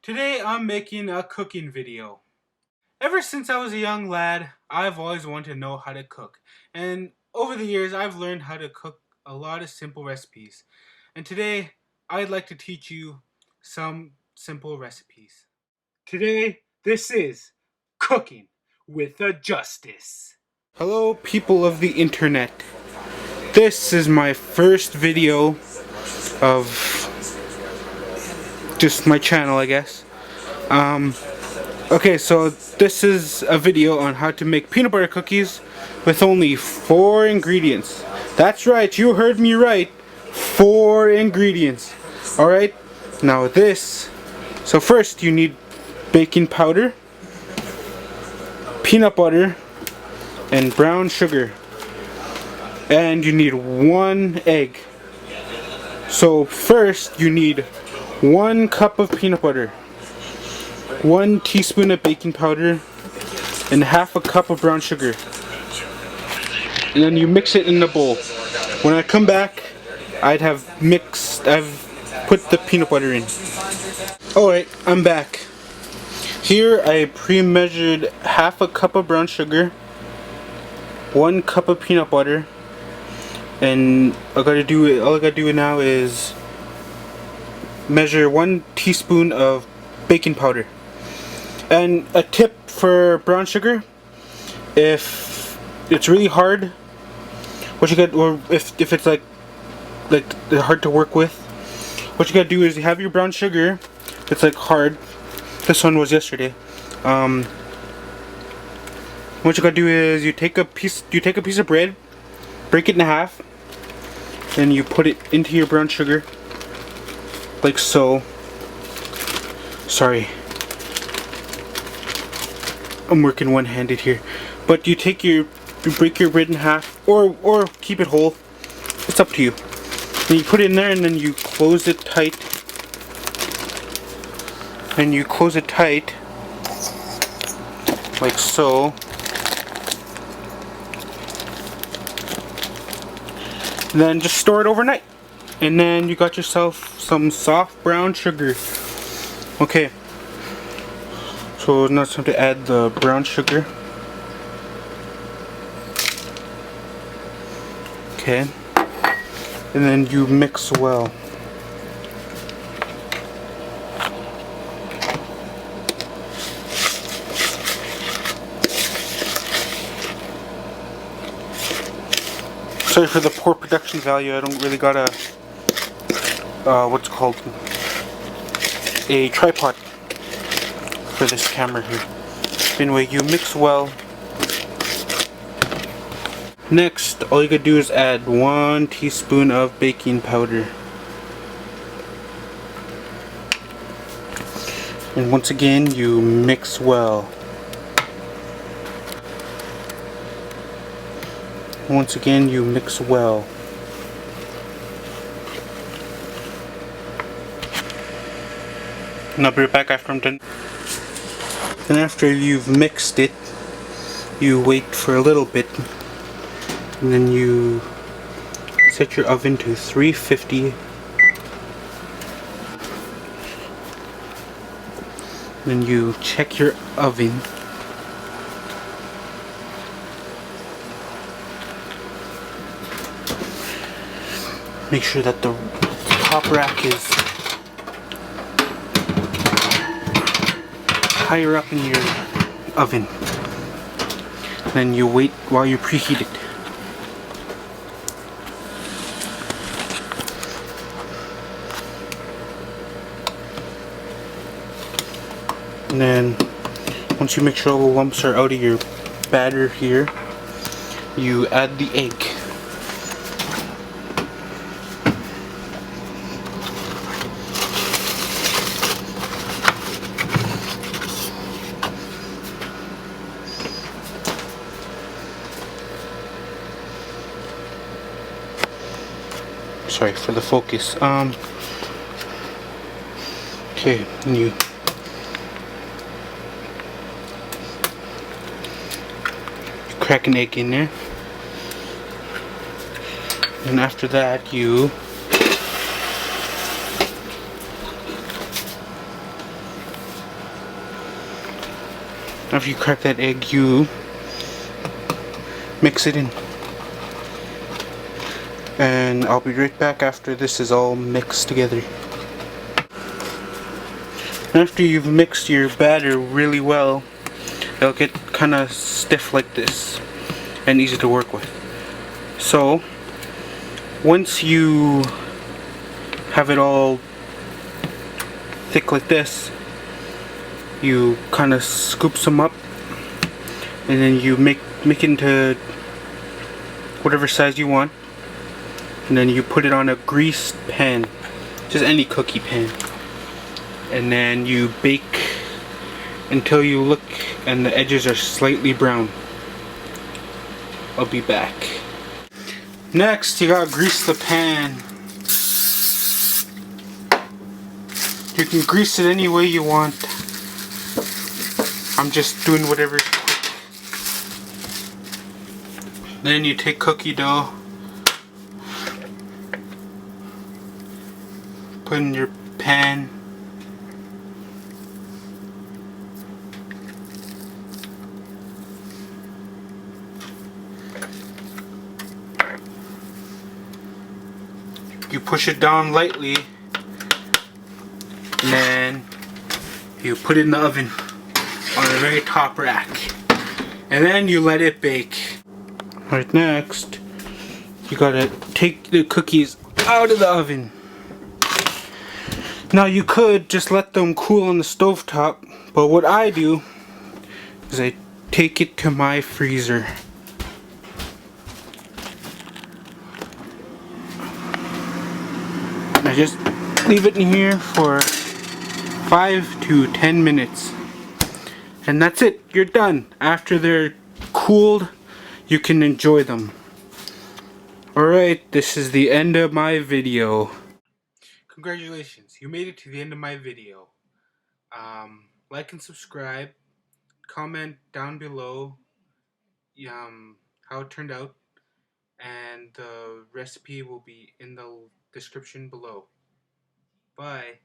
Today I'm making a cooking video. Ever since I was a young lad, I've always wanted to know how to cook. And over the years, I've learned how to cook a lot of simple recipes. And today, I'd like to teach you some simple recipes. Today, this is Cooking with a Justice. Hello, people of the internet. This is my first video of just my channel, I guess. Okay, so this is a video on how to make peanut butter cookies with only 4 ingredients. That's right, you heard me right. 4 ingredients. Alright, now this. So first you need baking powder, peanut butter, and brown sugar. And you need 1 egg. So first you need 1 cup of peanut butter, 1 teaspoon of baking powder, and half a cup of brown sugar. And then you mix it in the bowl. When I come back, I've put the peanut butter in. Alright, I'm back. Here I pre-measured half a cup of brown sugar, 1 cup of peanut butter, and all I gotta do now is measure 1 teaspoon of baking powder. And a tip for brown sugar: if it's really hard, what you got, or if it's like hard to work with, what you gotta do is you have your brown sugar. It's like hard. This one was yesterday. What you gotta do is you take a piece of bread, break it in half, and you put it into your brown sugar, like so. Sorry, I'm working one-handed here. But you break your bread in half, or keep it whole. It's up to you. And you put it in there, and then you close it tight. And you close it tight, like so. And then just store it overnight. And then you got yourself some soft brown sugar. Okay. So now it's time to add the brown sugar. Okay. And then you mix well. Sorry for the poor production value. I don't really got a what's called a tripod for this camera here. Anyway, you mix well. Next, all you gotta do is add 1 teaspoon of baking powder. And once again, you mix well. Once again, you mix well. And I'll be right back after I'm done. And after you've mixed it, you wait for a little bit. And then you set your oven to 350. Then you check your oven. Make sure that the top rack is higher up in your oven. Then you wait while you preheat it. And then once you make sure all the lumps are out of your batter here, you add the egg. Sorry for the focus. Okay, and you crack an egg in there, and after that you After you crack that egg, you mix it in. And I'll be right back after this is all mixed together. After you've mixed your batter really well, it'll get kind of stiff like this and easy to work with. So once you have it all thick like this, you kind of scoop some up and then you make it into whatever size you want, and then you put it on a greased pan, just any cookie pan, and then you bake until you look and the edges are slightly brown. I'll be back. Next, you gotta grease the pan. You can grease it any way you want. I'm just doing whatever's quick. Then you take cookie dough, put in your pan. You push it down lightly, and then you put it in the oven on the very top rack, and then you let it bake. Right, next you gotta take the cookies out of the oven. Now you could just let them cool on the stovetop, but what I do is I take it to my freezer. I just leave it in here for 5 to 10 minutes. And that's it, you're done. After they're cooled, you can enjoy them. Alright, this is the end of my video. Congratulations, you made it to the end of my video. Like and subscribe. Comment down below how it turned out. And the recipe will be in the description below. Bye.